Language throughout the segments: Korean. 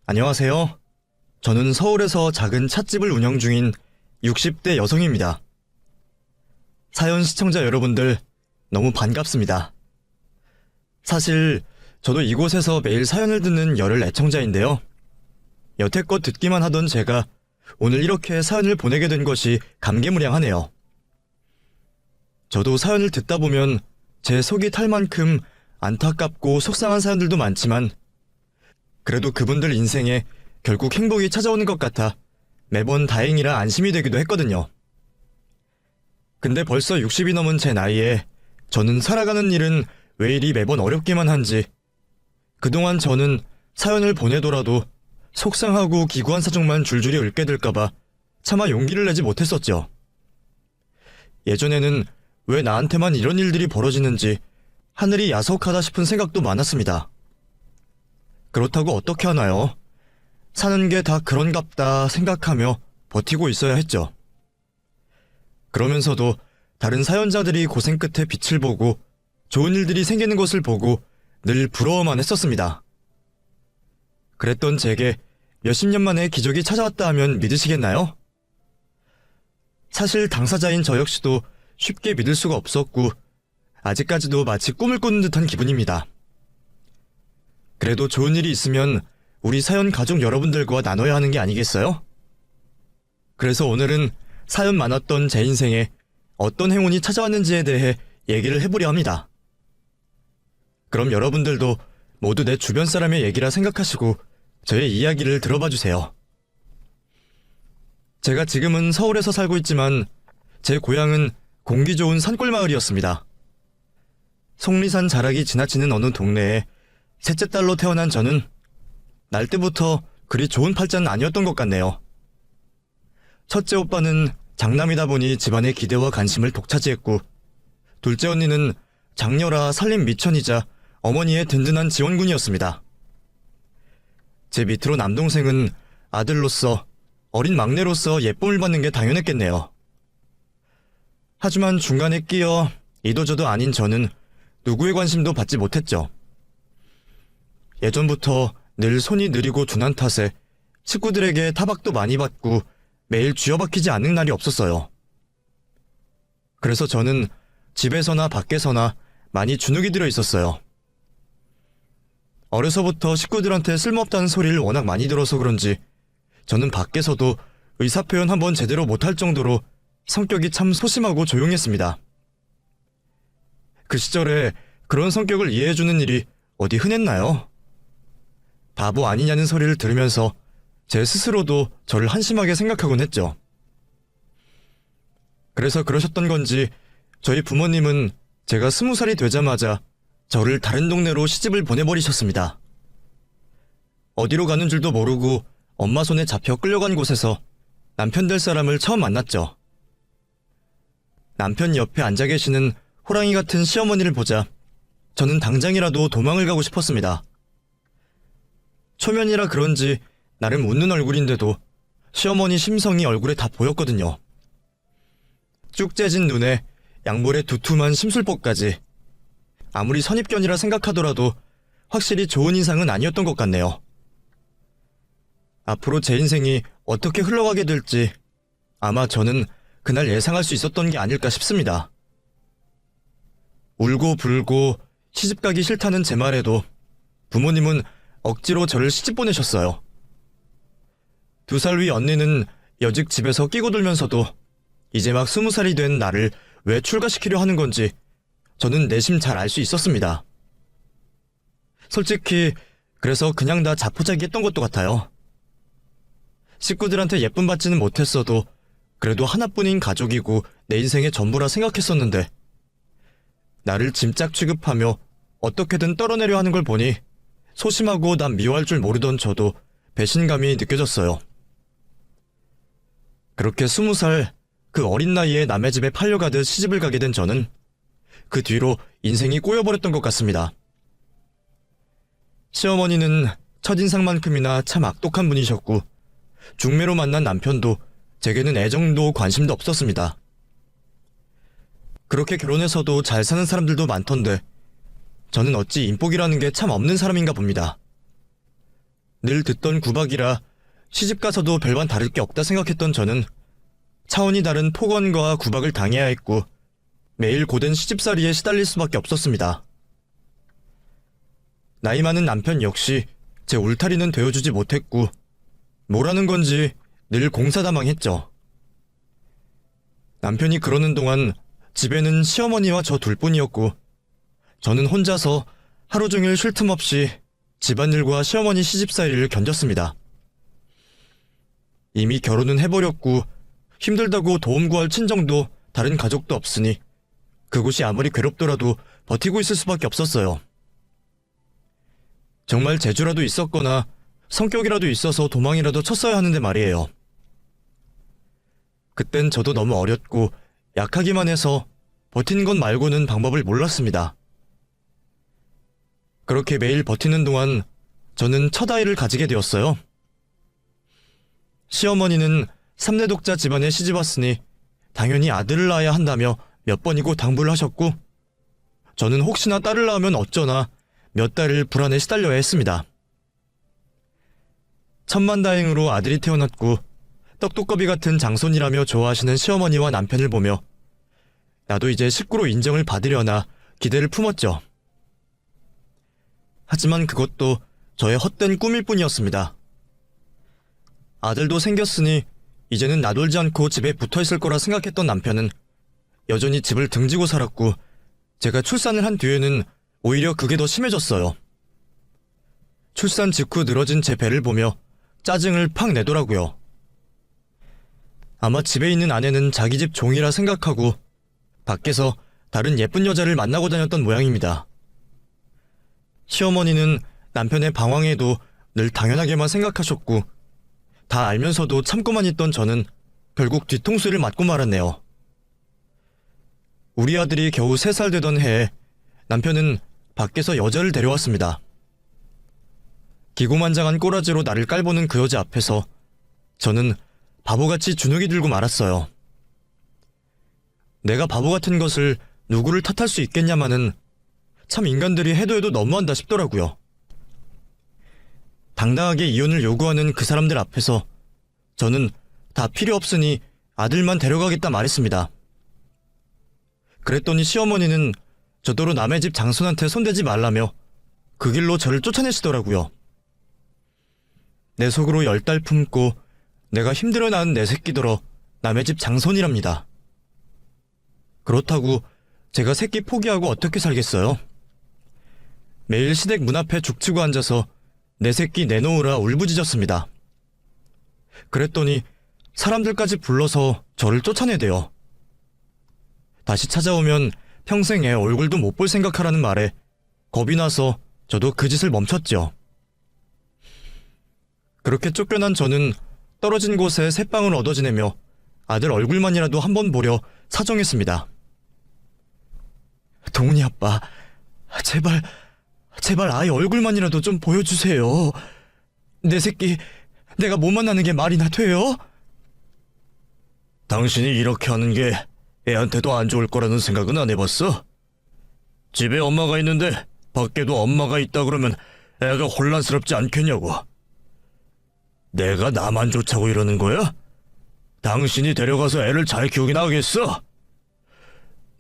안녕하세요. 저는 서울에서 작은 찻집을 운영 중인 60대 여성입니다. 사연 시청자 여러분들, 너무 반갑습니다. 사실 저도 이곳에서 매일 사연을 듣는 열혈 애청자인데요. 여태껏 듣기만 하던 제가 오늘 이렇게 사연을 보내게 된 것이 감개무량하네요. 저도 사연을 듣다 보면 제 속이 탈 만큼 안타깝고 속상한 사연들도 많지만, 그래도 그분들 인생에 결국 행복이 찾아오는 것 같아 매번 다행이라 안심이 되기도 했거든요. 근데 벌써 60이 넘은 제 나이에 저는 살아가는 일은 왜 이리 매번 어렵기만 한지, 그동안 저는 사연을 보내더라도 속상하고 기구한 사정만 줄줄이 읊게 될까봐 차마 용기를 내지 못했었죠. 예전에는 왜 나한테만 이런 일들이 벌어지는지 하늘이 야속하다 싶은 생각도 많았습니다. 그렇다고 어떻게 하나요? 사는 게 다 그런갑다 생각하며 버티고 있어야 했죠. 그러면서도 다른 사연자들이 고생 끝에 빛을 보고 좋은 일들이 생기는 것을 보고 늘 부러워만 했었습니다. 그랬던 제게 몇십 년 만에 기적이 찾아왔다 하면 믿으시겠나요? 사실 당사자인 저 역시도 쉽게 믿을 수가 없었고 아직까지도 마치 꿈을 꾸는 듯한 기분입니다. 그래도 좋은 일이 있으면 우리 사연 가족 여러분들과 나눠야 하는 게 아니겠어요? 그래서 오늘은 사연 많았던 제 인생에 어떤 행운이 찾아왔는지에 대해 얘기를 해보려 합니다. 그럼 여러분들도 모두 내 주변 사람의 얘기라 생각하시고 저의 이야기를 들어봐 주세요. 제가 지금은 서울에서 살고 있지만 제 고향은 공기 좋은 산골 마을이었습니다. 속리산 자락이 지나치는 어느 동네에 셋째 딸로 태어난 저는 날 때부터 그리 좋은 팔자는 아니었던 것 같네요. 첫째 오빠는 장남이다 보니 집안의 기대와 관심을 독차지했고, 둘째 언니는 장녀라 살림 미천이자 어머니의 든든한 지원군이었습니다. 제 밑으로 남동생은 아들로서, 어린 막내로서 예쁨을 받는 게 당연했겠네요. 하지만 중간에 끼어 이도저도 아닌 저는 누구의 관심도 받지 못했죠. 예전부터 늘 손이 느리고 둔한 탓에 식구들에게 타박도 많이 받고 매일 쥐어박히지 않는 날이 없었어요. 그래서 저는 집에서나 밖에서나 많이 주눅이 들어 있었어요. 어려서부터 식구들한테 쓸모없다는 소리를 워낙 많이 들어서 그런지 저는 밖에서도 의사표현 한번 제대로 못할 정도로 성격이 참 소심하고 조용했습니다. 그 시절에 그런 성격을 이해해주는 일이 어디 흔했나요? 바보 아니냐는 소리를 들으면서 제 스스로도 저를 한심하게 생각하곤 했죠. 그래서 그러셨던 건지 저희 부모님은 제가 20살이 되자마자 저를 다른 동네로 시집을 보내버리셨습니다. 어디로 가는 줄도 모르고 엄마 손에 잡혀 끌려간 곳에서 남편 될 사람을 처음 만났죠. 남편 옆에 앉아 계시는 호랑이 같은 시어머니를 보자 저는 당장이라도 도망을 가고 싶었습니다. 초면이라 그런지 나름 웃는 얼굴인데도 시어머니 심성이 얼굴에 다 보였거든요. 쭉 째진 눈에 양볼에 두툼한 심술보까지. 아무리 선입견이라 생각하더라도 확실히 좋은 인상은 아니었던 것 같네요. 앞으로 제 인생이 어떻게 흘러가게 될지 아마 저는 그날 예상할 수 있었던 게 아닐까 싶습니다. 울고 불고 시집가기 싫다는 제 말에도 부모님은 억지로 저를 시집 보내셨어요. 2살 위 언니는 여직 집에서 끼고 들면서도 이제 막 20살이 된 나를 왜 출가시키려 하는 건지 저는 내심 잘 알 수 있었습니다. 솔직히 그래서 그냥 다 자포자기 했던 것도 같아요. 식구들한테 예쁨 받지는 못했어도 그래도 하나뿐인 가족이고 내 인생의 전부라 생각했었는데, 나를 짐짝 취급하며 어떻게든 떨어내려 하는 걸 보니 소심하고 난 미워할 줄 모르던 저도 배신감이 느껴졌어요. 그렇게 20살 그 어린 나이에 남의 집에 팔려가듯 시집을 가게 된 저는 그 뒤로 인생이 꼬여버렸던 것 같습니다. 시어머니는 첫인상만큼이나 참 악독한 분이셨고, 중매로 만난 남편도 제게는 애정도 관심도 없었습니다. 그렇게 결혼해서도 잘 사는 사람들도 많던데 저는 어찌 인복이라는 게 참 없는 사람인가 봅니다. 늘 듣던 구박이라 시집 가서도 별반 다를 게 없다 생각했던 저는 차원이 다른 폭언과 구박을 당해야 했고 매일 고된 시집살이에 시달릴 수밖에 없었습니다. 나이 많은 남편 역시 제 울타리는 되어주지 못했고 뭐라는 건지 늘 공사다망했죠. 남편이 그러는 동안 집에는 시어머니와 저 둘뿐이었고 저는 혼자서 하루 종일 쉴 틈 없이 집안일과 시어머니 시집살이를 견뎠습니다. 이미 결혼은 해버렸고 힘들다고 도움 구할 친정도 다른 가족도 없으니 그곳이 아무리 괴롭더라도 버티고 있을 수밖에 없었어요. 정말 재주라도 있었거나 성격이라도 있어서 도망이라도 쳤어야 하는데 말이에요. 그땐 저도 너무 어렸고 약하기만 해서 버티는 것 말고는 방법을 몰랐습니다. 그렇게 매일 버티는 동안 저는 첫 아이를 가지게 되었어요. 시어머니는 3대 독자 집안에 시집왔으니 당연히 아들을 낳아야 한다며 몇 번이고 당부를 하셨고 저는 혹시나 딸을 낳으면 어쩌나 몇 달을 불안에 시달려야 했습니다. 천만다행으로 아들이 태어났고 떡두꺼비 같은 장손이라며 좋아하시는 시어머니와 남편을 보며 나도 이제 식구로 인정을 받으려나 기대를 품었죠. 하지만 그것도 저의 헛된 꿈일 뿐이었습니다. 아들도 생겼으니 이제는 나돌지 않고 집에 붙어있을 거라 생각했던 남편은 여전히 집을 등지고 살았고 제가 출산을 한 뒤에는 오히려 그게 더 심해졌어요. 출산 직후 늘어진 제 배를 보며 짜증을 팍 내더라고요. 아마 집에 있는 아내는 자기 집 종이라 생각하고 밖에서 다른 예쁜 여자를 만나고 다녔던 모양입니다. 시어머니는 남편의 방황에도 늘 당연하게만 생각하셨고 다 알면서도 참고만 있던 저는 결국 뒤통수를 맞고 말았네요. 우리 아들이 겨우 3살 되던 해에 남편은 밖에서 여자를 데려왔습니다. 기고만장한 꼬라지로 나를 깔보는 그 여자 앞에서 저는 바보같이 주눅이 들고 말았어요. 내가 바보 같은 것을 누구를 탓할 수 있겠냐마는 참 인간들이 해도 너무한다 싶더라고요. 당당하게 이혼을 요구하는 그 사람들 앞에서 저는 다 필요 없으니 아들만 데려가겠다 말했습니다. 그랬더니 시어머니는 저더러 남의 집 장손한테 손대지 말라며 그 길로 저를 쫓아내시더라고요. 내 속으로 10달 품고 내가 힘들어 낳은 내 새끼더러 남의 집 장손이랍니다. 그렇다고 제가 새끼 포기하고 어떻게 살겠어요? 매일 시댁 문 앞에 죽치고 앉아서 내 새끼 내놓으라 울부짖었습니다. 그랬더니 사람들까지 불러서 저를 쫓아내대요. 다시 찾아오면 평생 애 얼굴도 못 볼 생각하라는 말에 겁이 나서 저도 그 짓을 멈췄죠. 그렇게 쫓겨난 저는 떨어진 곳에 새빵을 얻어 지내며 아들 얼굴만이라도 한번 보려 사정했습니다. 동훈이 아빠, 제발 아이 얼굴만이라도 좀 보여주세요. 내 새끼 내가 못 만나는 게 말이나 돼요? 당신이 이렇게 하는 게 애한테도 안 좋을 거라는 생각은 안 해봤어? 집에 엄마가 있는데 밖에도 엄마가 있다 그러면 애가 혼란스럽지 않겠냐고. 내가 나만 좋자고 이러는 거야? 당신이 데려가서 애를 잘 키우긴 하겠어?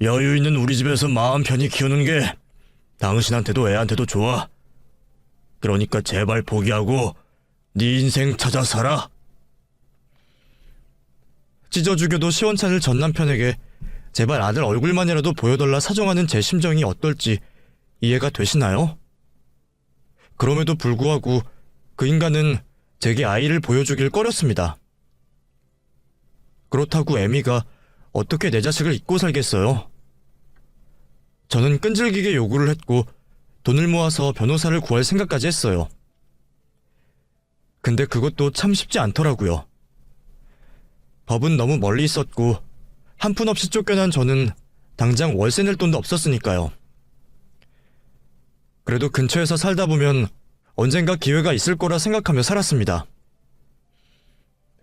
여유 있는 우리 집에서 마음 편히 키우는 게 당신한테도 애한테도 좋아. 그러니까 제발 포기하고 네 인생 찾아 살아. 찢어 죽여도 시원찮을 전 남편에게 제발 아들 얼굴만이라도 보여달라 사정하는 제 심정이 어떨지 이해가 되시나요? 그럼에도 불구하고 그 인간은 제게 아이를 보여주길 꺼렸습니다. 그렇다고 애미가 어떻게 내 자식을 잊고 살겠어요? 저는 끈질기게 요구를 했고 돈을 모아서 변호사를 구할 생각까지 했어요. 근데 그것도 참 쉽지 않더라고요. 법은 너무 멀리 있었고 한 푼 없이 쫓겨난 저는 당장 월세 낼 돈도 없었으니까요. 그래도 근처에서 살다 보면 언젠가 기회가 있을 거라 생각하며 살았습니다.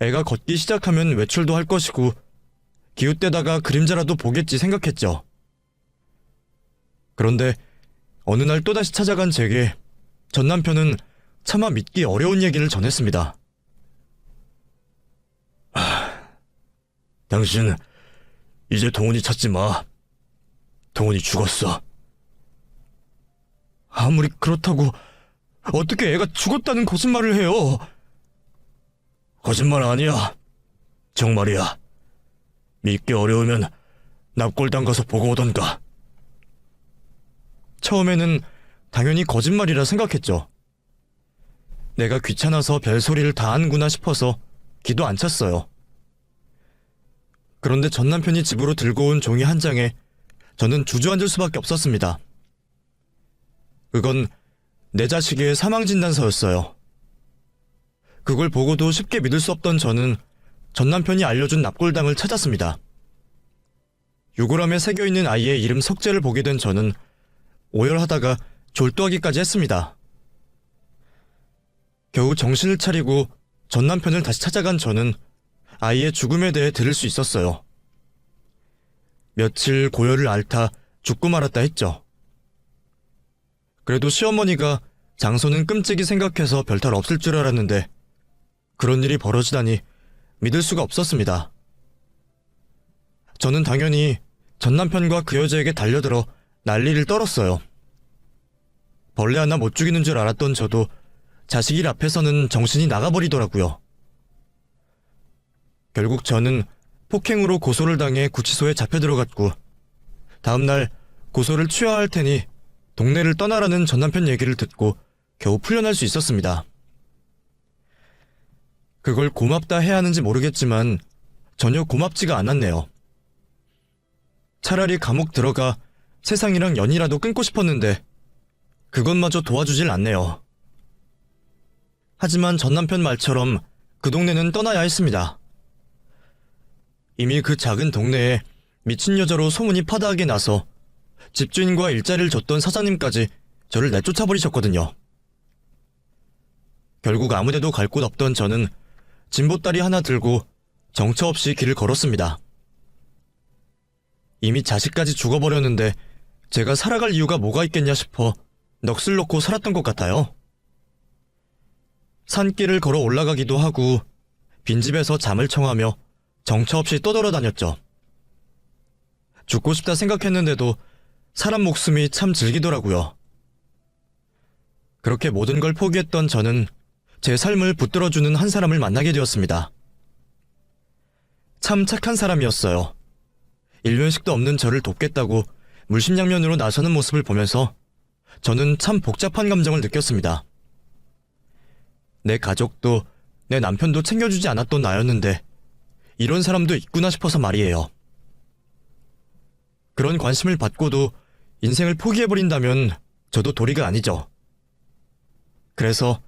애가 걷기 시작하면 외출도 할 것이고 기웃대다가 그림자라도 보겠지 생각했죠. 그런데 어느 날 또다시 찾아간 제게 전 남편은 차마 믿기 어려운 얘기를 전했습니다. 당신 이제 동훈이 찾지 마. 동훈이 죽었어. 아무리 그렇다고 어떻게 애가 죽었다는 거짓말을 해요? 거짓말 아니야. 정말이야. 믿기 어려우면 납골당 가서 보고 오던가. 처음에는 당연히 거짓말이라 생각했죠. 내가 귀찮아서 별소리를 다 하는구나 싶어서 기도 안 찼어요. 그런데 전 남편이 집으로 들고 온 종이 한 장에 저는 주저앉을 수밖에 없었습니다. 그건 내 자식의 사망진단서였어요. 그걸 보고도 쉽게 믿을 수 없던 저는 전 남편이 알려준 납골당을 찾았습니다. 유골함에 새겨있는 아이의 이름 석재를 보게 된 저는 오열하다가 졸도하기까지 했습니다. 겨우 정신을 차리고 전 남편을 다시 찾아간 저는 아이의 죽음에 대해 들을 수 있었어요. 며칠 고열을 앓다 죽고 말았다 했죠. 그래도 시어머니가 장소는 끔찍이 생각해서 별탈 없을 줄 알았는데 그런 일이 벌어지다니 믿을 수가 없었습니다. 저는 당연히 전 남편과 그 여자에게 달려들어 난리를 떨었어요. 벌레 하나 못 죽이는 줄 알았던 저도 자식 일 앞에서는 정신이 나가버리더라고요. 결국 저는 폭행으로 고소를 당해 구치소에 잡혀 들어갔고 다음날 고소를 취하할 테니 동네를 떠나라는 전 남편 얘기를 듣고 겨우 풀려날 수 있었습니다. 그걸 고맙다 해야 하는지 모르겠지만 전혀 고맙지가 않았네요. 차라리 감옥 들어가 세상이랑 연이라도 끊고 싶었는데 그것마저 도와주질 않네요. 하지만 전 남편 말처럼 그 동네는 떠나야 했습니다. 이미 그 작은 동네에 미친 여자로 소문이 파다하게 나서 집주인과 일자리를 줬던 사장님까지 저를 내쫓아버리셨거든요. 결국 아무데도 갈 곳 없던 저는 진보다리 하나 들고 정처 없이 길을 걸었습니다. 이미 자식까지 죽어버렸는데 제가 살아갈 이유가 뭐가 있겠냐 싶어 넋을 놓고 살았던 것 같아요. 산길을 걸어 올라가기도 하고 빈집에서 잠을 청하며 정처 없이 떠돌아다녔죠. 죽고 싶다 생각했는데도 사람 목숨이 참 즐기더라고요. 그렇게 모든 걸 포기했던 저는 제 삶을 붙들어주는 한 사람을 만나게 되었습니다. 참 착한 사람이었어요. 일면식도 없는 저를 돕겠다고 물심양면으로 나서는 모습을 보면서 저는 참 복잡한 감정을 느꼈습니다. 내 가족도 내 남편도 챙겨주지 않았던 나였는데 이런 사람도 있구나 싶어서 말이에요. 그런 관심을 받고도 인생을 포기해버린다면 저도 도리가 아니죠. 그래서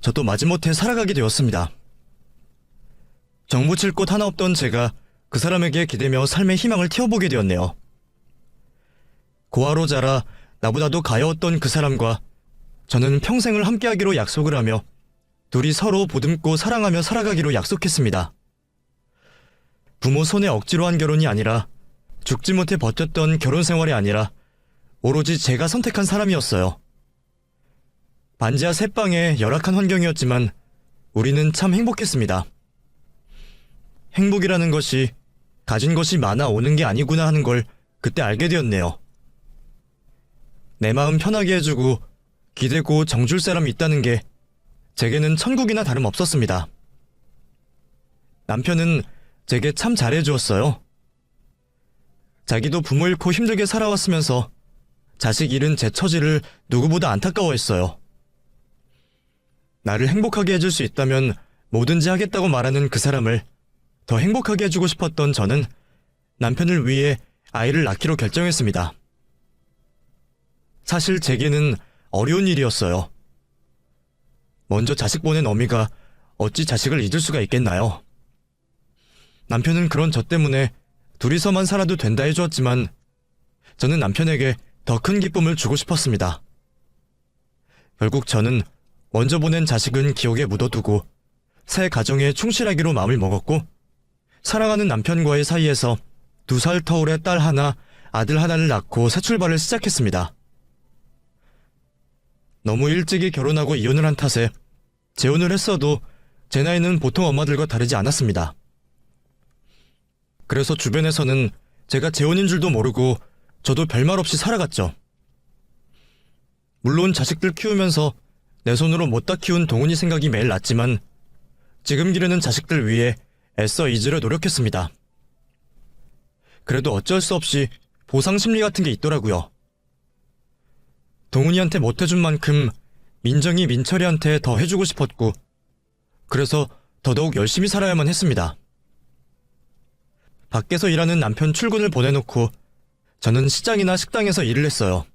저도 마지못해 살아가게 되었습니다. 정붙일 곳 하나 없던 제가 그 사람에게 기대며 삶의 희망을 틔워보게 되었네요. 고아로 자라 나보다도 가여웠던 그 사람과 저는 평생을 함께하기로 약속을 하며 둘이 서로 보듬고 사랑하며 살아가기로 약속했습니다. 부모 손에 억지로 한 결혼이 아니라 죽지 못해 버텼던 결혼 생활이 아니라 오로지 제가 선택한 사람이었어요. 반지하 새방의 열악한 환경이었지만 우리는 참 행복했습니다. 행복이라는 것이 가진 것이 많아 오는 게 아니구나 하는 걸 그때 알게 되었네요. 내 마음 편하게 해주고 기대고 정줄 사람이 있다는 게 제게는 천국이나 다름없었습니다. 남편은 제게 참 잘해주었어요. 자기도 부모 잃고 힘들게 살아왔으면서 자식 잃은 제 처지를 누구보다 안타까워했어요. 나를 행복하게 해줄 수 있다면 뭐든지 하겠다고 말하는 그 사람을 더 행복하게 해주고 싶었던 저는 남편을 위해 아이를 낳기로 결정했습니다. 사실 제게는 어려운 일이었어요. 먼저 자식 보낸 어미가 어찌 자식을 잊을 수가 있겠나요? 남편은 그런 저 때문에 둘이서만 살아도 된다 해주었지만 저는 남편에게 더 큰 기쁨을 주고 싶었습니다. 결국 저는 먼저 보낸 자식은 기억에 묻어두고 새 가정에 충실하기로 마음을 먹었고 사랑하는 남편과의 사이에서 2살 터울의 딸 하나, 아들 하나를 낳고 새 출발을 시작했습니다. 너무 일찍이 결혼하고 이혼을 한 탓에 재혼을 했어도 제 나이는 보통 엄마들과 다르지 않았습니다. 그래서 주변에서는 제가 재혼인 줄도 모르고 저도 별말 없이 살아갔죠. 물론 자식들 키우면서 내 손으로 못다 키운 동훈이 생각이 매일 났지만 지금 기르는 자식들 위해 애써 잊으려 노력했습니다. 그래도 어쩔 수 없이 보상 심리 같은 게 있더라고요. 동훈이한테 못해준 만큼 민정이 민철이한테 더 해주고 싶었고 그래서 더더욱 열심히 살아야만 했습니다. 밖에서 일하는 남편 출근을 보내놓고 저는 시장이나 식당에서 일을 했어요.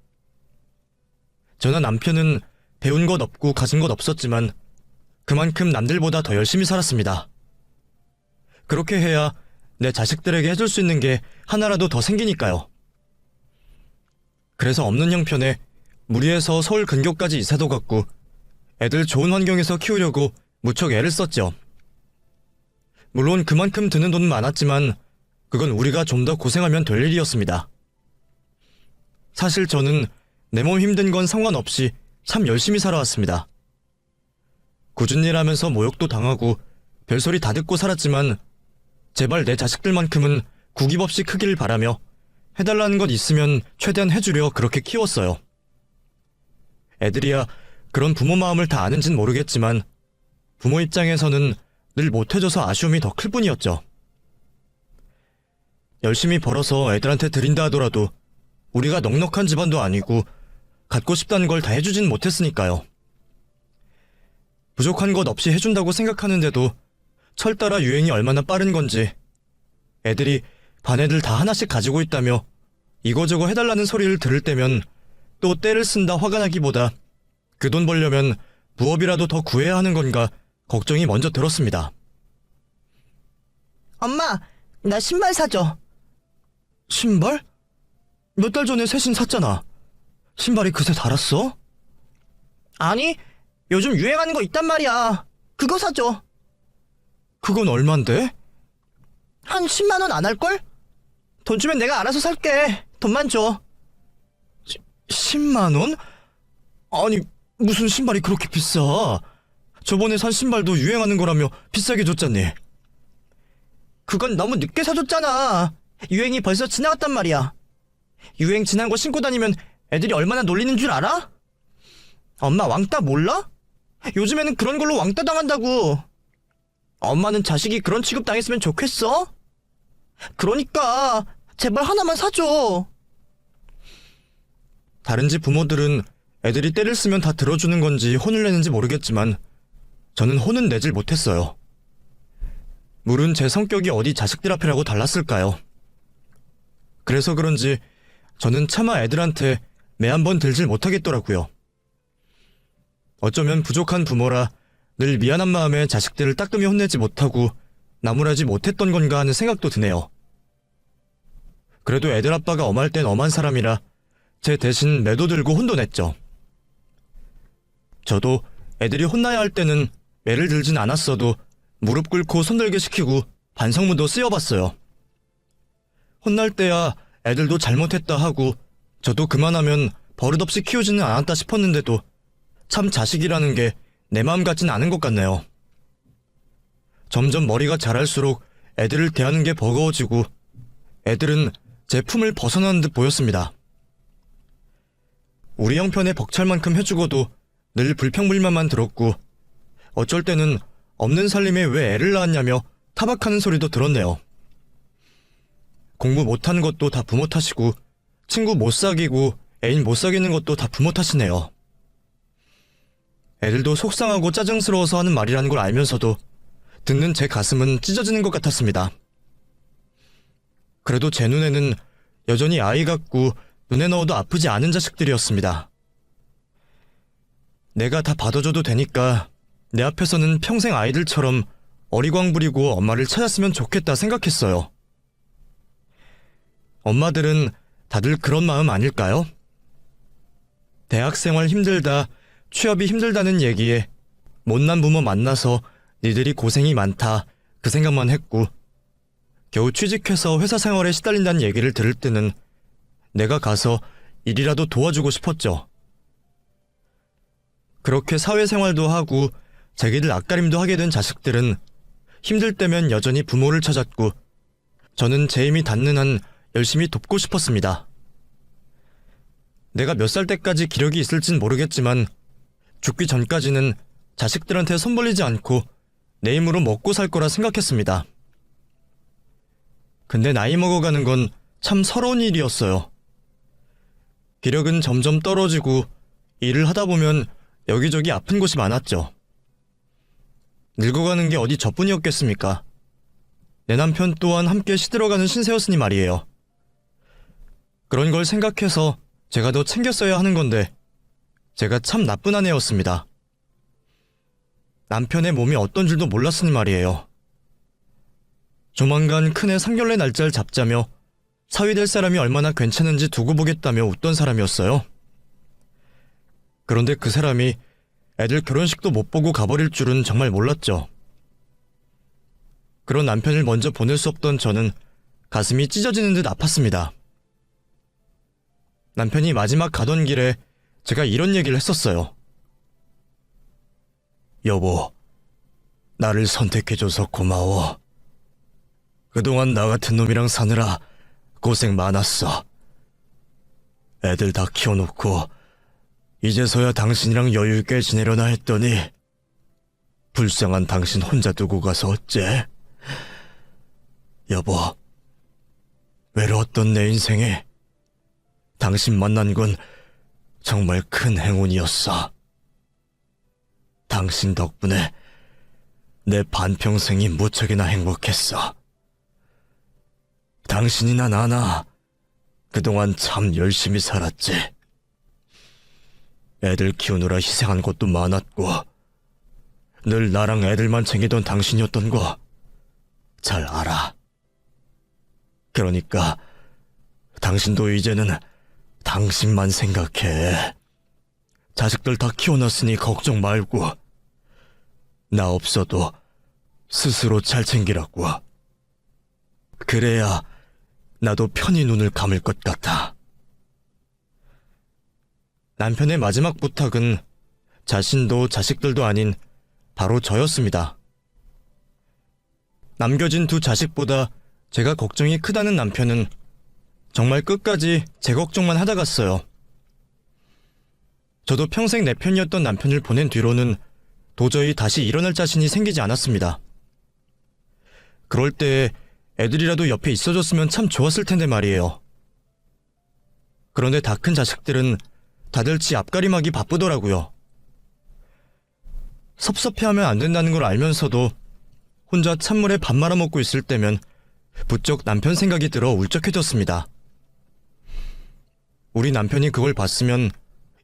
저나 남편은 배운 것 없고 가진 것 없었지만 그만큼 남들보다 더 열심히 살았습니다. 그렇게 해야 내 자식들에게 해줄 수 있는 게 하나라도 더 생기니까요. 그래서 없는 형편에 무리해서 서울 근교까지 이사도 갔고 애들 좋은 환경에서 키우려고 무척 애를 썼죠. 물론 그만큼 드는 돈은 많았지만 그건 우리가 좀 더 고생하면 될 일이었습니다. 사실 저는 내 몸 힘든 건 상관없이 참 열심히 살아왔습니다. 꾸준히 일하면서 모욕도 당하고 별소리 다 듣고 살았지만 제발 내 자식들만큼은 구김 없이 크기를 바라며 해달라는 것 있으면 최대한 해주려 그렇게 키웠어요. 애들이야 그런 부모 마음을 다 아는진 모르겠지만 부모 입장에서는 늘 못해줘서 아쉬움이 더 클 뿐이었죠. 열심히 벌어서 애들한테 드린다 하더라도 우리가 넉넉한 집안도 아니고 갖고 싶다는 걸 다 해주진 못했으니까요. 부족한 것 없이 해준다고 생각하는데도 철 따라 유행이 얼마나 빠른 건지 애들이 반 애들 다 하나씩 가지고 있다며 이거저거 해달라는 소리를 들을 때면 또 떼를 쓴다 화가 나기보다 그 돈 벌려면 부업이라도 더 구해야 하는 건가 걱정이 먼저 들었습니다. 엄마, 나 신발 사줘. 신발? 몇 달 전에 새신 샀잖아. 신발이 그새 달았어? 아니, 요즘 유행하는 거 있단 말이야. 그거 사줘. 그건 얼만데? 한 10만 원 안 할걸? 돈 주면 내가 알아서 살게. 돈만 줘. 10만 원? 아니 무슨 신발이 그렇게 비싸? 저번에 산 신발도 유행하는 거라며 비싸게 줬잖니. 그건 너무 늦게 사줬잖아. 유행이 벌써 지나갔단 말이야. 유행 지난 거 신고 다니면 애들이 얼마나 놀리는 줄 알아? 엄마 왕따 몰라? 요즘에는 그런 걸로 왕따 당한다고. 엄마는 자식이 그런 취급 당했으면 좋겠어? 그러니까 제발 하나만 사줘. 다른 집 부모들은 애들이 때를 쓰면 다 들어주는 건지 혼을 내는지 모르겠지만 저는 혼은 내질 못했어요. 물은 제 성격이 어디 자식들 앞이라고 달랐을까요? 그래서 그런지 저는 차마 애들한테 매 한 번 들질 못하겠더라고요. 어쩌면 부족한 부모라 늘 미안한 마음에 자식들을 따끔히 혼내지 못하고 나무라지 못했던 건가 하는 생각도 드네요. 그래도 애들 아빠가 엄할 땐 엄한 사람이라 제 대신 매도 들고 혼도 냈죠. 저도 애들이 혼나야 할 때는 매를 들진 않았어도 무릎 꿇고 손들게 시키고 반성문도 쓰여봤어요. 혼날 때야 애들도 잘못했다 하고 저도 그만하면 버릇없이 키우지는 않았다 싶었는데도 참 자식이라는 게 내 마음 같진 않은 것 같네요. 점점 머리가 자랄수록 애들을 대하는 게 버거워지고 애들은 제 품을 벗어나는 듯 보였습니다. 우리 형편에 벅찰 만큼 해주고도 늘 불평불만만 들었고 어쩔 때는 없는 살림에 왜 애를 낳았냐며 타박하는 소리도 들었네요. 공부 못하는 것도 다 부모 탓이고 친구 못 사귀고 애인 못 사귀는 것도 다 부모 탓이네요. 애들도 속상하고 짜증스러워서 하는 말이라는 걸 알면서도 듣는 제 가슴은 찢어지는 것 같았습니다. 그래도 제 눈에는 여전히 아이 같고 눈에 넣어도 아프지 않은 자식들이었습니다. 내가 다 받아줘도 되니까 내 앞에서는 평생 아이들처럼 어리광 부리고 엄마를 찾았으면 좋겠다 생각했어요. 엄마들은 다들 그런 마음 아닐까요? 대학생활 힘들다, 취업이 힘들다는 얘기에 못난 부모 만나서 니들이 고생이 많다 그 생각만 했고 겨우 취직해서 회사 생활에 시달린다는 얘기를 들을 때는 내가 가서 일이라도 도와주고 싶었죠. 그렇게 사회생활도 하고 자기들 앞가림도 하게 된 자식들은 힘들 때면 여전히 부모를 찾았고 저는 제 힘이 닿는 한 열심히 돕고 싶었습니다. 내가 몇 살 때까지 기력이 있을진 모르겠지만 죽기 전까지는 자식들한테 손 벌리지 않고 내 힘으로 먹고 살 거라 생각했습니다. 근데 나이 먹어가는 건 참 서러운 일이었어요. 기력은 점점 떨어지고 일을 하다 보면 여기저기 아픈 곳이 많았죠. 늙어가는 게 어디 저뿐이었겠습니까? 내 남편 또한 함께 시들어가는 신세였으니 말이에요. 그런 걸 생각해서 제가 더 챙겼어야 하는 건데 제가 참 나쁜 아내였습니다. 남편의 몸이 어떤 줄도 몰랐으니 말이에요. 조만간 큰애 상견례 날짜를 잡자며 사위 될 사람이 얼마나 괜찮은지 두고 보겠다며 웃던 사람이었어요. 그런데 그 사람이 애들 결혼식도 못 보고 가버릴 줄은 정말 몰랐죠. 그런 남편을 먼저 보낼 수 없던 저는 가슴이 찢어지는 듯 아팠습니다. 남편이 마지막 가던 길에 제가 이런 얘기를 했었어요. 여보, 나를 선택해줘서 고마워. 그동안 나 같은 놈이랑 사느라 고생 많았어. 애들 다 키워놓고 이제서야 당신이랑 여유있게 지내려나 했더니 불쌍한 당신 혼자 두고 가서 어째? 여보, 외로웠던 내 인생에 당신 만난 건 정말 큰 행운이었어. 당신 덕분에 내 반평생이 무척이나 행복했어. 당신이나 나나 그동안 참 열심히 살았지. 애들 키우느라 희생한 것도 많았고 늘 나랑 애들만 챙기던 당신이었던 거 잘 알아. 그러니까 당신도 이제는 당신만 생각해. 자식들 다 키워놨으니 걱정 말고 나 없어도 스스로 잘 챙기라고. 그래야 나도 편히 눈을 감을 것 같아. 남편의 마지막 부탁은 자신도 자식들도 아닌 바로 저였습니다. 남겨진 두 자식보다 제가 걱정이 크다는 남편은 정말 끝까지 제 걱정만 하다 갔어요. 저도 평생 내 편이었던 남편을 보낸 뒤로는 도저히 다시 일어날 자신이 생기지 않았습니다. 그럴 때 애들이라도 옆에 있어줬으면 참 좋았을 텐데 말이에요. 그런데 다 큰 자식들은 다들 지 앞가림하기 바쁘더라고요. 섭섭해하면 안 된다는 걸 알면서도 혼자 찬물에 밥 말아먹고 있을 때면 부쩍 남편 생각이 들어 울적해졌습니다. 우리 남편이 그걸 봤으면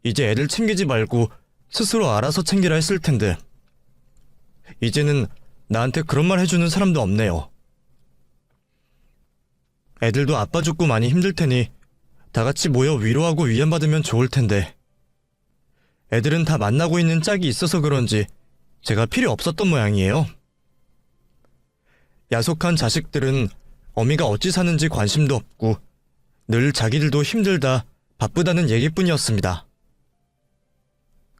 이제 애들 챙기지 말고 스스로 알아서 챙기라 했을 텐데 이제는 나한테 그런 말 해주는 사람도 없네요. 애들도 아빠 죽고 많이 힘들 테니 다 같이 모여 위로하고 위안받으면 좋을 텐데 애들은 다 만나고 있는 짝이 있어서 그런지 제가 필요 없었던 모양이에요. 야속한 자식들은 어미가 어찌 사는지 관심도 없고 늘 자기들도 힘들다 바쁘다는 얘기뿐이었습니다.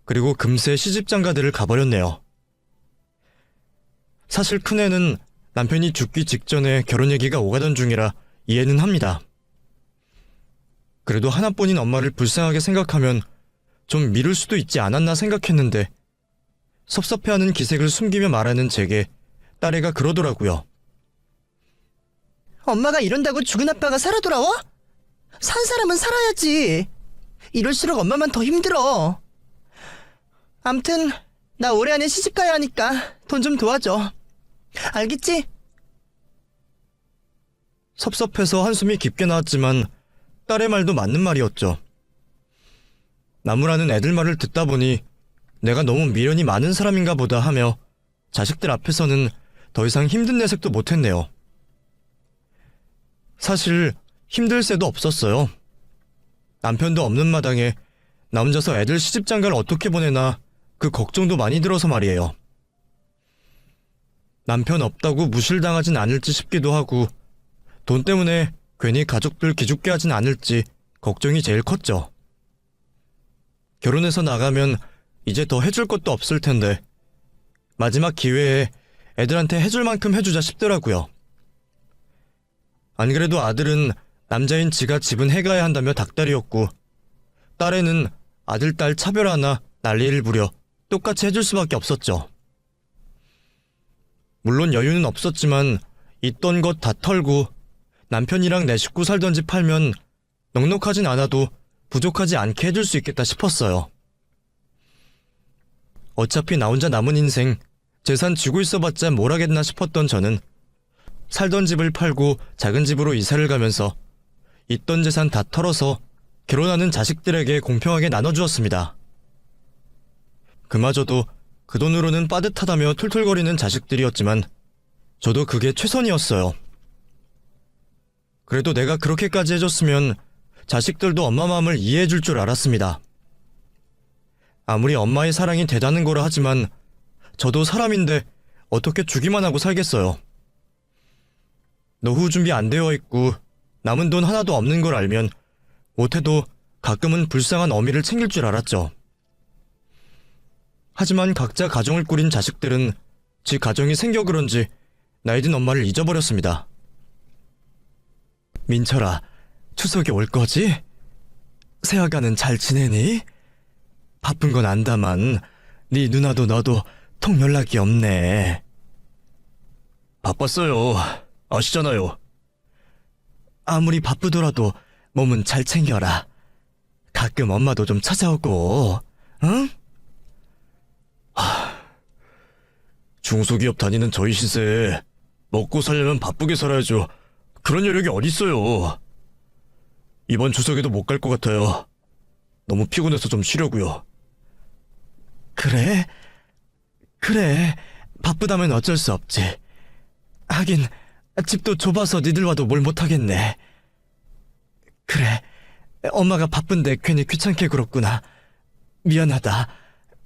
그리고 금세 시집장가들을 가버렸네요. 사실 큰애는 남편이 죽기 직전에 결혼 얘기가 오가던 중이라 이해는 합니다. 그래도 하나뿐인 엄마를 불쌍하게 생각하면 좀 미룰 수도 있지 않았나 생각했는데 섭섭해하는 기색을 숨기며 말하는 제게 딸애가 그러더라고요. 엄마가 이런다고 죽은 아빠가 살아 돌아와? 산 사람은 살아야지. 이럴수록 엄마만 더 힘들어. 암튼 나 올해 안에 시집가야 하니까 돈 좀 도와줘. 알겠지? 섭섭해서 한숨이 깊게 나왔지만 딸의 말도 맞는 말이었죠. 나무라는 애들 말을 듣다 보니 내가 너무 미련이 많은 사람인가 보다 하며 자식들 앞에서는 더 이상 힘든 내색도 못했네요. 사실 힘들 새도 없었어요. 남편도 없는 마당에 나 혼자서 애들 시집장가를 어떻게 보내나 그 걱정도 많이 들어서 말이에요. 남편 없다고 무실당하진 않을지 싶기도 하고 돈 때문에 괜히 가족들 기죽게 하진 않을지 걱정이 제일 컸죠. 결혼해서 나가면 이제 더 해줄 것도 없을 텐데 마지막 기회에 애들한테 해줄 만큼 해주자 싶더라고요. 안 그래도 아들은 남자인 지가 집은 해가야 한다며 닭다리였고, 딸애는 아들, 딸 차별하나 난리를 부려 똑같이 해줄 수밖에 없었죠. 물론 여유는 없었지만 있던 것 다 털고 남편이랑 내 식구 살던 집 팔면 넉넉하진 않아도 부족하지 않게 해줄 수 있겠다 싶었어요. 어차피 나 혼자 남은 인생 재산 쥐고 있어봤자 뭘 하겠나 싶었던 저는 살던 집을 팔고 작은 집으로 이사를 가면서 있던 재산 다 털어서 결혼하는 자식들에게 공평하게 나눠주었습니다. 그마저도 그 돈으로는 빠듯하다며 툴툴거리는 자식들이었지만 저도 그게 최선이었어요. 그래도 내가 그렇게까지 해줬으면 자식들도 엄마 마음을 이해해줄 줄 알았습니다. 아무리 엄마의 사랑이 대단한 거라 하지만 저도 사람인데 어떻게 주기만 하고 살겠어요. 노후 준비 안 되어 있고 남은 돈 하나도 없는 걸 알면 못해도 가끔은 불쌍한 어미를 챙길 줄 알았죠. 하지만 각자 가정을 꾸린 자식들은 지 가정이 생겨 그런지 나이든 엄마를 잊어버렸습니다. 민철아, 추석에 올 거지? 새아가는 잘 지내니? 바쁜 건 안다만 네 누나도 너도 통 연락이 없네. 바빴어요. 아시잖아요. 아무리 바쁘더라도 몸은 잘 챙겨라. 가끔 엄마도 좀 찾아오고, 응? 중소기업 다니는 저희 시세에 먹고 살려면 바쁘게 살아야죠. 그런 여력이 어딨어요. 이번 추석에도 못 갈 것 같아요. 너무 피곤해서 좀 쉬려고요. 그래? 그래. 바쁘다면 어쩔 수 없지. 하긴 집도 좁아서 니들와도 뭘 못하겠네. 그래. 엄마가 바쁜데 괜히 귀찮게 굴었구나. 미안하다.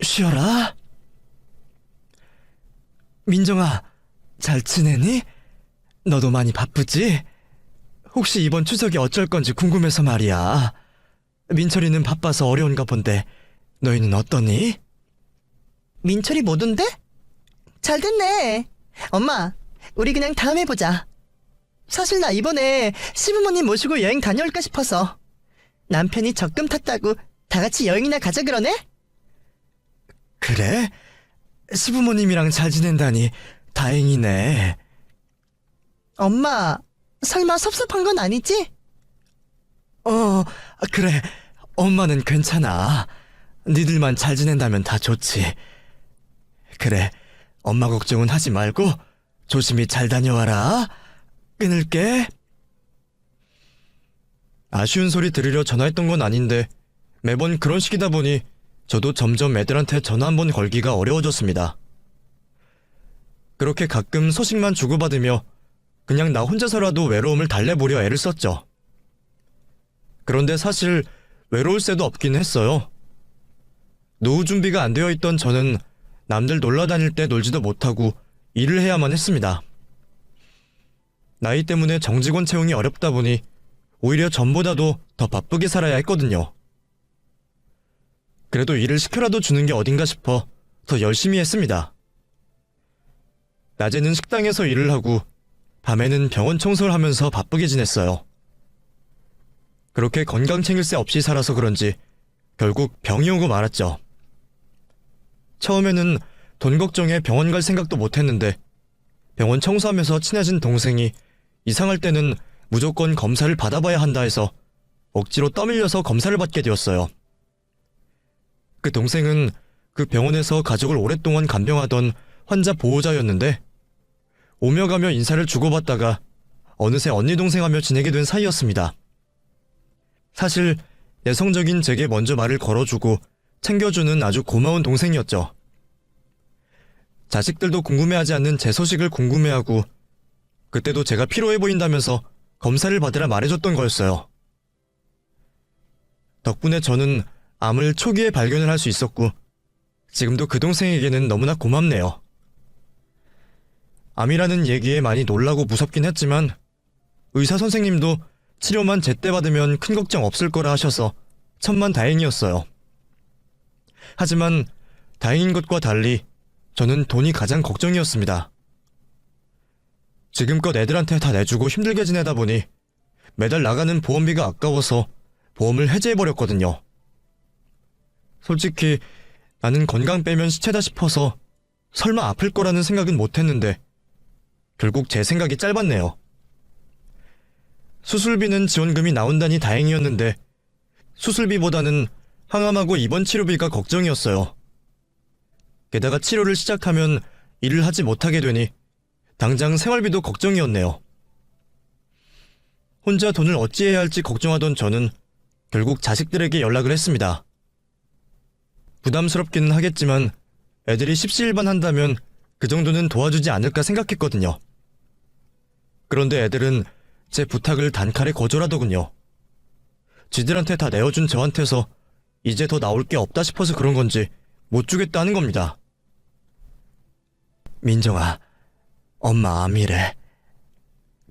쉬어라. 민정아, 잘 지내니? 너도 많이 바쁘지? 혹시 이번 추석이 어쩔 건지 궁금해서 말이야. 민철이는 바빠서 어려운가 본데 너희는 어떠니? 민철이 못 온대? 잘 됐네. 엄마, 우리 그냥 다음에 보자. 사실 나 이번에 시부모님 모시고 여행 다녀올까 싶어서. 남편이 적금 탔다고 다 같이 여행이나 가자 그러네? 그래? 시부모님이랑 잘 지낸다니 다행이네. 엄마, 설마 섭섭한 건 아니지? 그래. 엄마는 괜찮아. 니들만 잘 지낸다면 다 좋지. 그래. 엄마 걱정은 하지 말고 조심히 잘 다녀와라. 끊을게. 아쉬운 소리 들으려 전화했던 건 아닌데 매번 그런 식이다 보니 저도 점점 애들한테 전화 한 번 걸기가 어려워졌습니다. 그렇게 가끔 소식만 주고받으며 그냥 나 혼자서라도 외로움을 달래보려 애를 썼죠. 그런데 사실 외로울 새도 없긴 했어요. 노후 준비가 안 되어 있던 저는 남들 놀러 다닐 때 놀지도 못하고 일을 해야만 했습니다. 나이 때문에 정직원 채용이 어렵다 보니 오히려 전보다도 더 바쁘게 살아야 했거든요. 그래도 일을 시켜라도 주는 게 어딘가 싶어 더 열심히 했습니다. 낮에는 식당에서 일을 하고 밤에는 병원 청소를 하면서 바쁘게 지냈어요. 그렇게 건강 챙길 새 없이 살아서 그런지 결국 병이 오고 말았죠. 처음에는 돈 걱정에 병원 갈 생각도 못했는데 병원 청소하면서 친해진 동생이 이상할 때는 무조건 검사를 받아봐야 한다 해서 억지로 떠밀려서 검사를 받게 되었어요. 그 동생은 그 병원에서 가족을 오랫동안 간병하던 환자 보호자였는데 오며 가며 인사를 주고받다가 어느새 언니 동생하며 지내게 된 사이였습니다. 사실 내성적인 제게 먼저 말을 걸어주고 챙겨주는 아주 고마운 동생이었죠. 자식들도 궁금해하지 않는 제 소식을 궁금해하고 그때도 제가 피로해 보인다면서 검사를 받으라 말해줬던 거였어요. 덕분에 저는 암을 초기에 발견을 할 수 있었고 지금도 그 동생에게는 너무나 고맙네요. 암이라는 얘기에 많이 놀라고 무섭긴 했지만 의사 선생님도 치료만 제때 받으면 큰 걱정 없을 거라 하셔서 천만다행이었어요. 하지만 다행인 것과 달리 저는 돈이 가장 걱정이었습니다. 지금껏 애들한테 다 내주고 힘들게 지내다 보니 매달 나가는 보험비가 아까워서 보험을 해지해버렸거든요. 솔직히 나는 건강 빼면 시체다 싶어서 설마 아플 거라는 생각은 못했는데 결국 제 생각이 짧았네요. 수술비는 지원금이 나온다니 다행이었는데 수술비보다는 항암하고 입원 치료비가 걱정이었어요. 게다가 치료를 시작하면 일을 하지 못하게 되니 당장 생활비도 걱정이었네요. 혼자 돈을 어찌해야 할지 걱정하던 저는 결국 자식들에게 연락을 했습니다. 부담스럽기는 하겠지만 애들이 십시일반 한다면 그 정도는 도와주지 않을까 생각했거든요. 그런데 애들은 제 부탁을 단칼에 거절하더군요. 지들한테 다 내어준 저한테서 이제 더 나올 게 없다 싶어서 그런 건지 못 주겠다는 겁니다. 민정아, 엄마 암이래.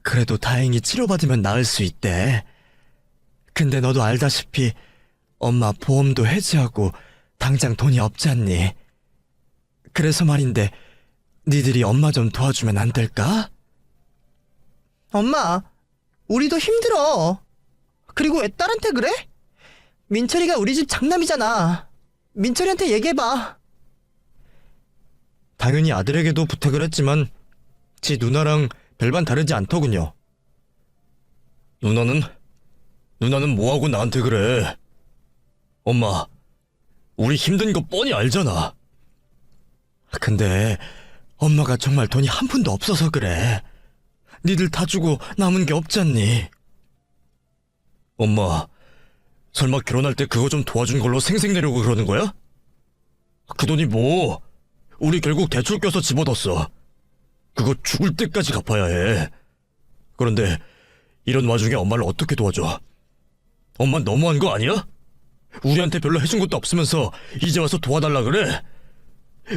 그래도 다행히 치료받으면 나을 수 있대. 근데 너도 알다시피 엄마 보험도 해지하고 당장 돈이 없잖니. 그래서 말인데 니들이 엄마 좀 도와주면 안 될까? 엄마, 우리도 힘들어. 그리고 왜 딸한테 그래? 민철이가 우리 집 장남이잖아. 민철이한테 얘기해봐. 당연히 아들에게도 부탁을 했지만 지 누나랑 별반 다르지 않더군요. 누나는 뭐하고 나한테 그래? 엄마, 우리 힘든 거 뻔히 알잖아. 근데 엄마가 정말 돈이 한 푼도 없어서 그래. 니들 다 주고 남은 게 없잖니. 엄마, 설마 결혼할 때 그거 좀 도와준 걸로 생색 내려고 그러는 거야? 그 돈이 뭐? 우리 결국 대출 껴서 집어넣었어. 그거 죽을 때까지 갚아야 해. 그런데 이런 와중에 엄마를 어떻게 도와줘? 엄마 너무한 거 아니야? 우리한테 별로 해준 것도 없으면서 이제 와서 도와달라 그래?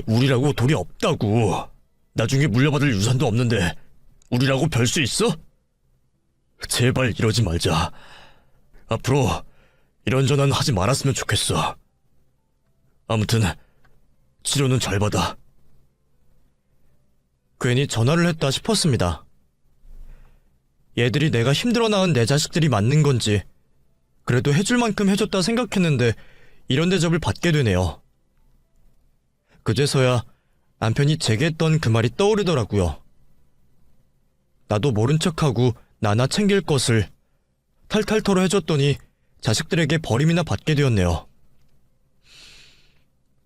우리라고 돈이 없다고. 나중에 물려받을 유산도 없는데 우리라고 별 수 있어? 제발 이러지 말자. 앞으로 이런 전화는 하지 말았으면 좋겠어. 아무튼 치료는 잘 받아. 괜히 전화를 했다 싶었습니다. 얘들이 내가 힘들어 낳은 내 자식들이 맞는 건지 그래도 해줄 만큼 해줬다 생각했는데 이런 대접을 받게 되네요. 그제서야 남편이 제게 했던 그 말이 떠오르더라고요. 나도 모른 척하고 나나 챙길 것을 탈탈 털어 해줬더니 자식들에게 버림이나 받게 되었네요.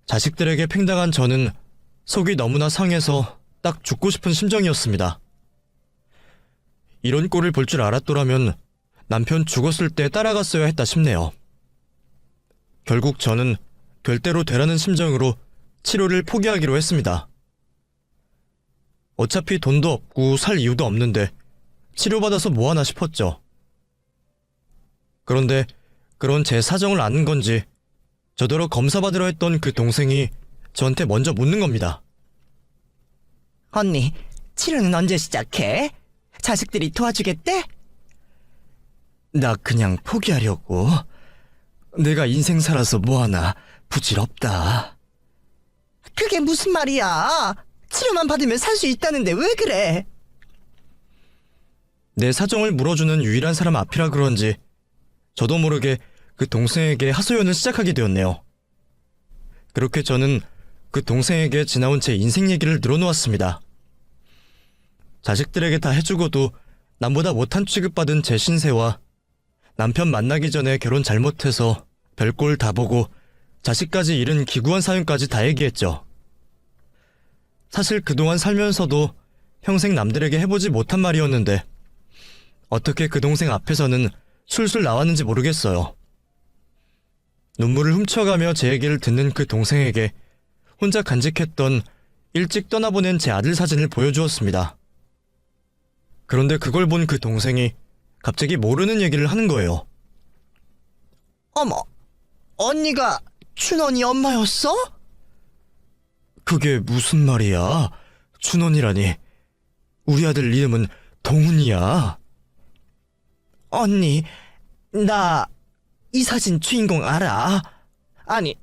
자식들에게 팽당한 저는 속이 너무나 상해서 딱 죽고 싶은 심정이었습니다. 이런 꼴을 볼 줄 알았더라면 남편 죽었을 때 따라갔어야 했다 싶네요. 결국 저는 될 대로 되라는 심정으로 치료를 포기하기로 했습니다. 어차피 돈도 없고 살 이유도 없는데 치료받아서 뭐하나 싶었죠. 그런데 그런 제 사정을 아는 건지 저더러 검사받으러 했던 그 동생이 저한테 먼저 묻는 겁니다. 언니, 치료는 언제 시작해? 자식들이 도와주겠대? 나 그냥 포기하려고. 내가 인생 살아서 뭐하나 부질없다. 그게 무슨 말이야? 치료만 받으면 살 수 있다는데 왜 그래? 내 사정을 물어주는 유일한 사람 앞이라 그런지 저도 모르게 그 동생에게 하소연을 시작하게 되었네요. 그렇게 저는 그 동생에게 지나온 제 인생 얘기를 늘어놓았습니다. 자식들에게 다 해주고도 남보다 못한 취급받은 제 신세와 남편 만나기 전에 결혼 잘못해서 별꼴 다 보고 자식까지 잃은 기구한 사연까지 다 얘기했죠. 사실 그동안 살면서도 평생 남들에게 해보지 못한 말이었는데 어떻게 그 동생 앞에서는 술술 나왔는지 모르겠어요. 눈물을 훔쳐가며 제 얘기를 듣는 그 동생에게 혼자 간직했던 일찍 떠나보낸 제 아들 사진을 보여주었습니다. 그런데 그걸 본 그 동생이 갑자기 모르는 얘기를 하는 거예요. 어머, 언니가 춘원이 엄마였어? 그게 무슨 말이야? 춘원이라니. 우리 아들 이름은 동훈이야. 언니, 나 이 사진 주인공 알아? 아니,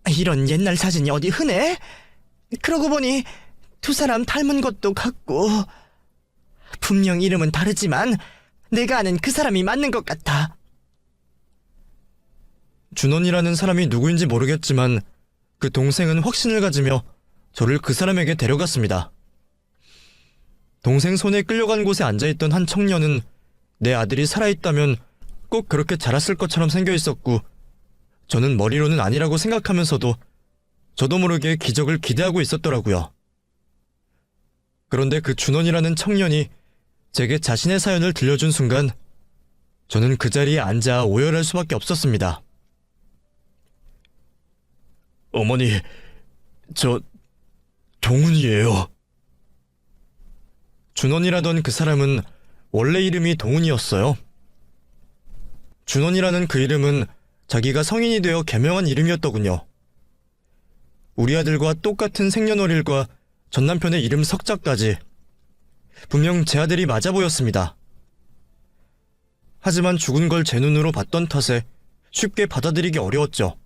이런 옛날 사진이 어디 흔해? 그러고 보니 두 사람 닮은 것도 같고 분명 이름은 다르지만 내가 아는 그 사람이 맞는 것 같아. 준원이라는 사람이 누구인지 모르겠지만 그 동생은 확신을 가지며 저를 그 사람에게 데려갔습니다. 동생 손에 끌려간 곳에 앉아있던 한 청년은 내 아들이 살아있다면 꼭 그렇게 자랐을 것처럼 생겨 있었고, 저는 머리로는 아니라고 생각하면서도 저도 모르게 기적을 기대하고 있었더라고요. 그런데 그 준원이라는 청년이 제게 자신의 사연을 들려준 순간 저는 그 자리에 앉아 오열할 수밖에 없었습니다. 어머니, 저 동훈이에요. 준원이라던 그 사람은 원래 이름이 동훈이었어요. 준원이라는 그 이름은 자기가 성인이 되어 개명한 이름이었더군요. 우리 아들과 똑같은 생년월일과 전남편의 이름 석자까지 분명 제 아들이 맞아 보였습니다. 하지만 죽은 걸 제 눈으로 봤던 탓에 쉽게 받아들이기 어려웠죠.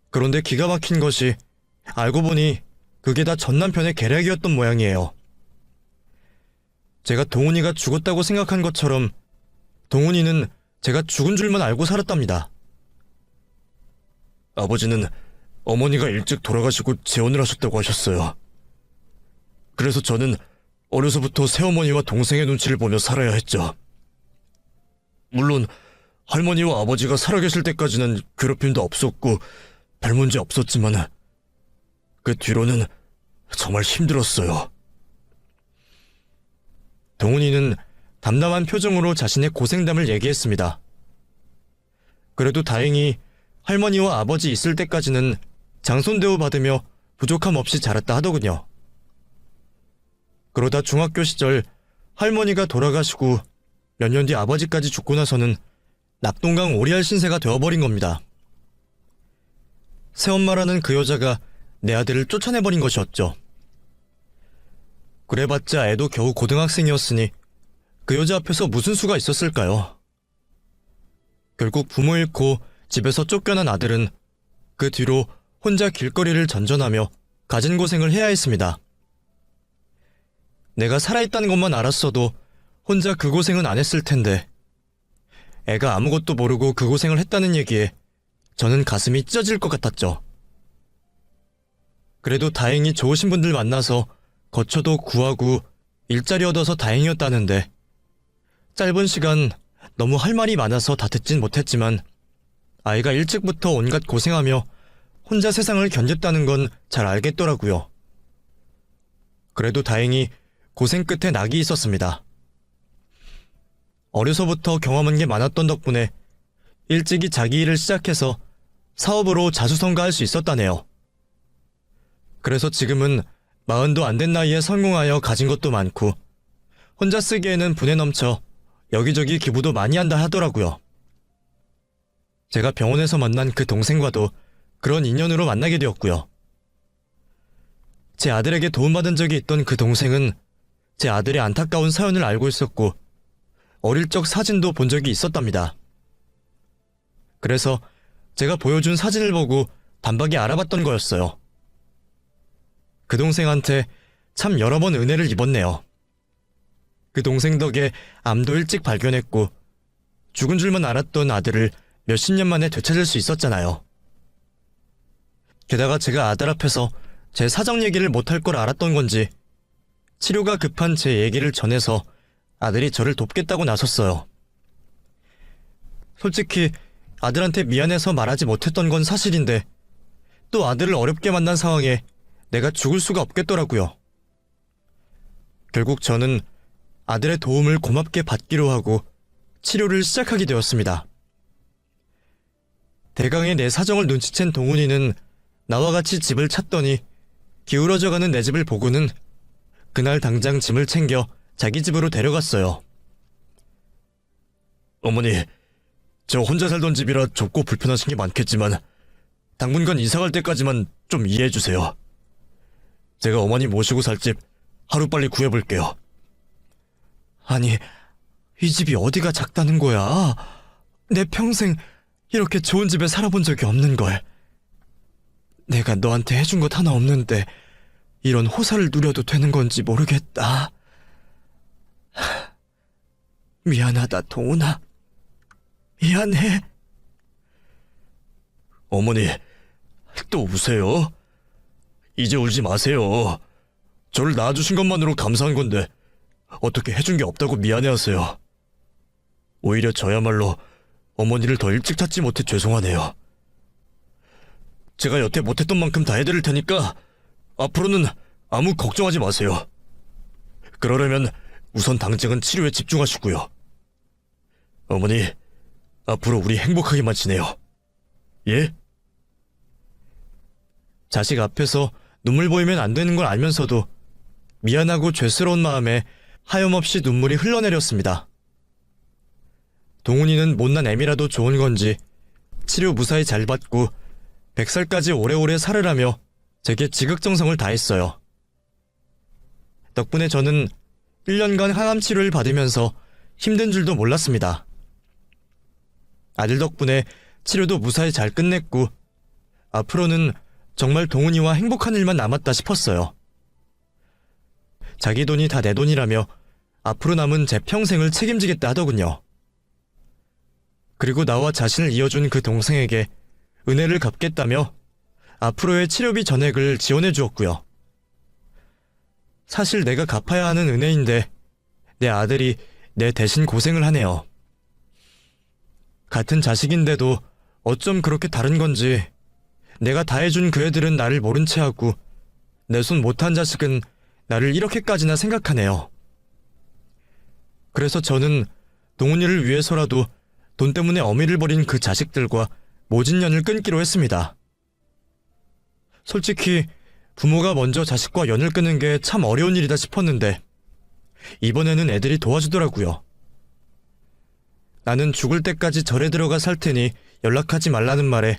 그런데 기가 막힌 것이 알고 보니 그게 다 전남편의 계략이었던 모양이에요. 제가 동훈이가 죽었다고 생각한 것처럼 동훈이는 제가 죽은 줄만 알고 살았답니다. 아버지는 어머니가 일찍 돌아가시고 재혼을 하셨다고 하셨어요. 그래서 저는 어려서부터 새어머니와 동생의 눈치를 보며 살아야 했죠. 물론 할머니와 아버지가 살아계실 때까지는 괴롭힘도 없었고 별 문제 없었지만 그 뒤로는 정말 힘들었어요. 동훈이는 담담한 표정으로 자신의 고생담을 얘기했습니다. 그래도 다행히 할머니와 아버지 있을 때까지는 장손 대우 받으며 부족함 없이 자랐다 하더군요. 그러다 중학교 시절 할머니가 돌아가시고 몇 년 뒤 아버지까지 죽고 나서는 낙동강 오리알 신세가 되어버린 겁니다. 새엄마라는 그 여자가 내 아들을 쫓아내버린 것이었죠. 그래봤자 애도 겨우 고등학생이었으니 그 여자 앞에서 무슨 수가 있었을까요? 결국 부모 잃고 집에서 쫓겨난 아들은 그 뒤로 혼자 길거리를 전전하며 가진 고생을 해야 했습니다. 내가 살아있다는 것만 알았어도 혼자 그 고생은 안 했을 텐데, 애가 아무것도 모르고 그 고생을 했다는 얘기에 저는 가슴이 찢어질 것 같았죠. 그래도 다행히 좋으신 분들 만나서 거처도 구하고 일자리 얻어서 다행이었다는데, 짧은 시간 너무 할 말이 많아서 다 듣진 못했지만 아이가 일찍부터 온갖 고생하며 혼자 세상을 견뎠다는 건 잘 알겠더라고요. 그래도 다행히 고생 끝에 낙이 있었습니다. 어려서부터 경험한 게 많았던 덕분에 일찍이 자기 일을 시작해서 사업으로 자수성가할 수 있었다네요. 그래서 지금은 40도 안 된 나이에 성공하여 가진 것도 많고 혼자 쓰기에는 분에 넘쳐 여기저기 기부도 많이 한다 하더라고요. 제가 병원에서 만난 그 동생과도 그런 인연으로 만나게 되었고요. 제 아들에게 도움받은 적이 있던 그 동생은 제 아들의 안타까운 사연을 알고 있었고 어릴 적 사진도 본 적이 있었답니다. 그래서 제가 보여준 사진을 보고 단박에 알아봤던 거였어요. 그 동생한테 참 여러 번 은혜를 입었네요. 그 동생 덕에 암도 일찍 발견했고 죽은 줄만 알았던 아들을 몇십 년 만에 되찾을 수 있었잖아요. 게다가 제가 아들 앞에서 제 사정 얘기를 못할 걸 알았던 건지 치료가 급한 제 얘기를 전해서 아들이 저를 돕겠다고 나섰어요. 솔직히 아들한테 미안해서 말하지 못했던 건 사실인데 또 아들을 어렵게 만난 상황에 내가 죽을 수가 없겠더라고요. 결국 저는 아들의 도움을 고맙게 받기로 하고 치료를 시작하게 되었습니다. 대강의 내 사정을 눈치챈 동훈이는 나와 같이 집을 찾더니 기울어져가는 내 집을 보고는 그날 당장 짐을 챙겨 자기 집으로 데려갔어요. 어머니, 저 혼자 살던 집이라 좁고 불편하신 게 많겠지만 당분간 이사갈 때까지만 좀 이해해주세요. 제가 어머니 모시고 살 집 하루빨리 구해볼게요. 아니, 이 집이 어디가 작다는 거야? 내 평생 이렇게 좋은 집에 살아본 적이 없는걸. 내가 너한테 해준 것 하나 없는데 이런 호사를 누려도 되는 건지 모르겠다. 미안하다, 동훈아. 미안해. 어머니, 또 우세요? 이제 울지 마세요. 저를 낳아주신 것만으로 감사한 건데 어떻게 해준 게 없다고 미안해하세요. 오히려 저야말로 어머니를 더 일찍 찾지 못해 죄송하네요. 제가 여태 못했던 만큼 다 해드릴 테니까 앞으로는 아무 걱정하지 마세요. 그러려면 우선 당장은 치료에 집중하시고요. 어머니, 앞으로 우리 행복하게만 지내요. 예? 자식 앞에서 눈물 보이면 안 되는 걸 알면서도 미안하고 죄스러운 마음에 하염없이 눈물이 흘러내렸습니다. 동훈이는 못난 애미라도 좋은 건지 치료 무사히 잘 받고 100살까지 오래오래 살으라며 제게 지극정성을 다했어요. 덕분에 저는 1년간 항암 치료를 받으면서 힘든 줄도 몰랐습니다. 아들 덕분에 치료도 무사히 잘 끝냈고 앞으로는 정말 동훈이와 행복한 일만 남았다 싶었어요. 자기 돈이 다 내 돈이라며 앞으로 남은 제 평생을 책임지겠다 하더군요. 그리고 나와 자신을 이어준 그 동생에게 은혜를 갚겠다며 앞으로의 치료비 전액을 지원해 주었고요. 사실 내가 갚아야 하는 은혜인데 내 아들이 내 대신 고생을 하네요. 같은 자식인데도 어쩜 그렇게 다른 건지 내가 다 해준 그 애들은 나를 모른 채 하고 내 손 못한 자식은 나를 이렇게까지나 생각하네요. 그래서 저는 동훈이를 위해서라도 돈 때문에 어미를 버린 그 자식들과 모진연을 끊기로 했습니다. 솔직히 부모가 먼저 자식과 연을 끊는 게 참 어려운 일이다 싶었는데 이번에는 애들이 도와주더라고요. 나는 죽을 때까지 절에 들어가 살 테니 연락하지 말라는 말에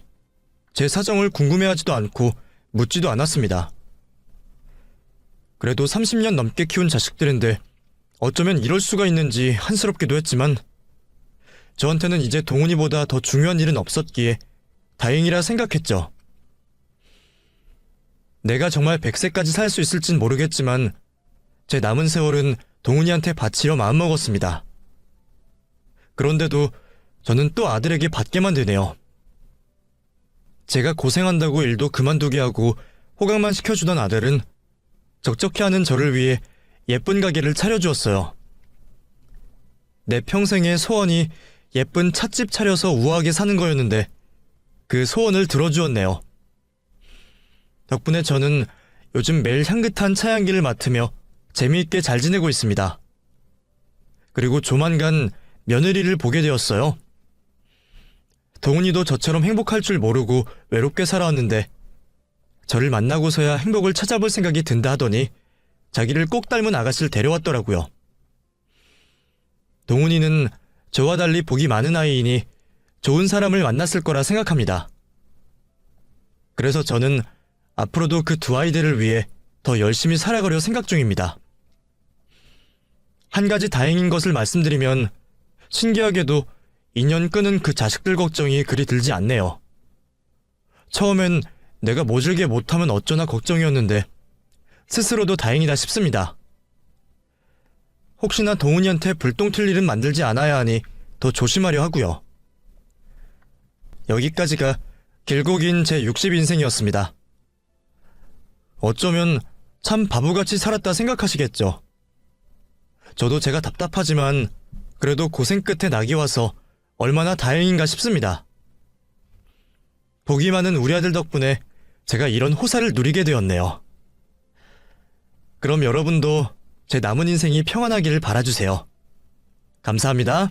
제 사정을 궁금해하지도 않고 묻지도 않았습니다. 그래도 30년 넘게 키운 자식들인데 어쩌면 이럴 수가 있는지 한스럽기도 했지만 저한테는 이제 동훈이보다 더 중요한 일은 없었기에 다행이라 생각했죠. 내가 정말 100세까지 살 수 있을진 모르겠지만 제 남은 세월은 동훈이한테 바치려 마음먹었습니다. 그런데도 저는 또 아들에게 받게만 되네요. 제가 고생한다고 일도 그만두게 하고 호강만 시켜주던 아들은 적적해 하는 저를 위해 예쁜 가게를 차려주었어요. 내 평생의 소원이 예쁜 찻집 차려서 우아하게 사는 거였는데 그 소원을 들어주었네요. 덕분에 저는 요즘 매일 향긋한 차향기를 맡으며 재미있게 잘 지내고 있습니다. 그리고 조만간 며느리를 보게 되었어요. 동훈이도 저처럼 행복할 줄 모르고 외롭게 살아왔는데 저를 만나고서야 행복을 찾아볼 생각이 든다 하더니 자기를 꼭 닮은 아가씨를 데려왔더라고요. 동훈이는 저와 달리 복이 많은 아이이니 좋은 사람을 만났을 거라 생각합니다. 그래서 저는 앞으로도 그 두 아이들을 위해 더 열심히 살아가려 생각 중입니다. 한 가지 다행인 것을 말씀드리면 신기하게도 인연 끄는 그 자식들 걱정이 그리 들지 않네요. 처음엔 내가 모질게 못하면 어쩌나 걱정이었는데 스스로도 다행이다 싶습니다. 혹시나 동훈이한테 불똥 튈 일은 만들지 않아야 하니 더 조심하려 하고요. 여기까지가 길고 긴 제 60인생이었습니다. 어쩌면 참 바보같이 살았다 생각하시겠죠. 저도 제가 답답하지만 그래도 고생 끝에 낙이 와서 얼마나 다행인가 싶습니다. 복이 많은 우리 아들 덕분에 제가 이런 호사를 누리게 되었네요. 그럼 여러분도 제 남은 인생이 평안하기를 바라주세요. 감사합니다.